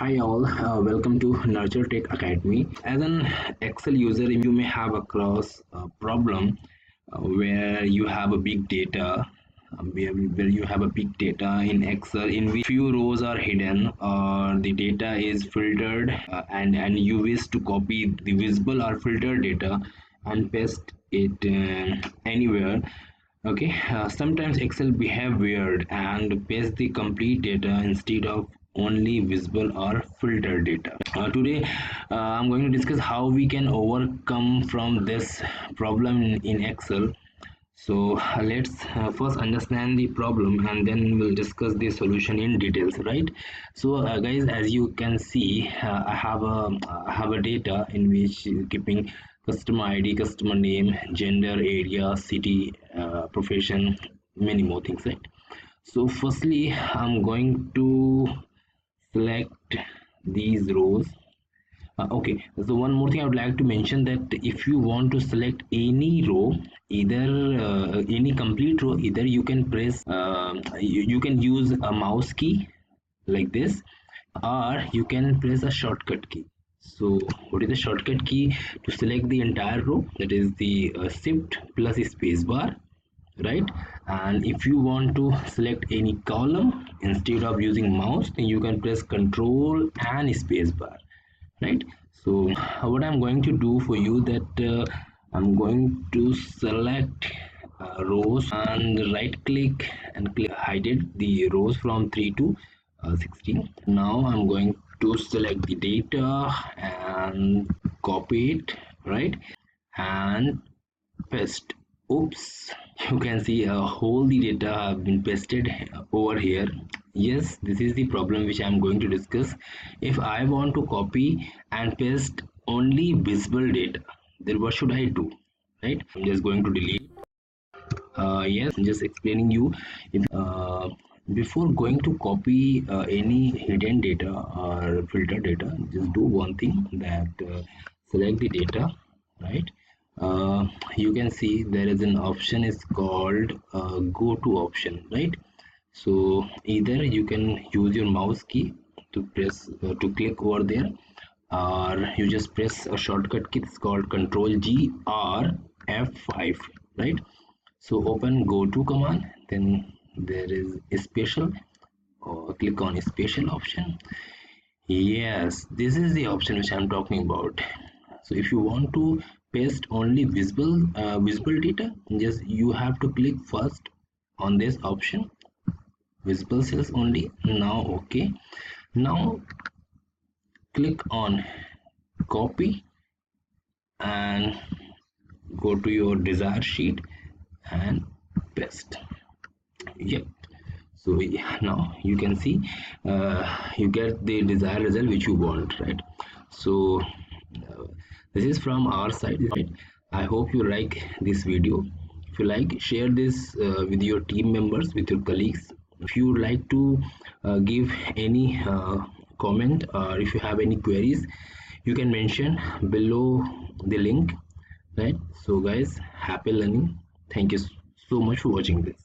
Hi all, welcome to Nurture Tech Academy. As an Excel user, you may have across a problem where you have a big data, where you have a big data in Excel in which few rows are hidden or the data is filtered, and you wish to copy the visible or filtered data and paste it anywhere. Okay, sometimes Excel behave weird and paste the complete data instead of only visible or filtered data. Today, I'm going to discuss how we can overcome from this problem in Excel. So let's first understand the problem and then we'll discuss the solution in details, right? So guys, as you can see, I have a data in which keeping customer ID, customer name, gender, area, city, profession, many more things, right? So firstly, I'm going to select these rows. Okay, so one more thing I would like to mention that if you want to select any row, either any complete row, either you can press, you can use a mouse key like this, or you can press a shortcut key. So what is the shortcut key to select the entire row? That is the shift plus space bar, right? And if you want to select any column instead of using mouse, then you can press control and space bar, right? So what I'm going to do for you that I'm going to select rows and right click and click hide it the rows from 3 to 16. Now I'm going to select the data and copy it, right, and paste. Oops, you can see all the data have been pasted over here. Yes, this is the problem which I am going to discuss. If I want to copy and paste only visible data, then what should I do? Right, I'm just going to delete. Yes, I'm just explaining you. If before going to copy any hidden data or filter data, just do one thing, that select the data, right? You can see there is an option is called go to option, right? So either you can use your mouse key to press to click over there, or you just press a shortcut key, it's called control G or F5, right? So open go to command, then there is a special, or click on a special option. Yes, this is the option which I'm talking about. So if you want to paste only visible data, just you have to click first on this option, visible cells only. Now okay, now click on copy and go to your desired sheet and paste. Yep. So yeah, now you can see you get the desired result which you want, right? So this is from our side, right? I hope you like this video. If you like, share this with your team members, with your colleagues. If you would like to give any comment, or if you have any queries, you can mention below the link, right? So guys, happy learning. Thank you so much for watching this.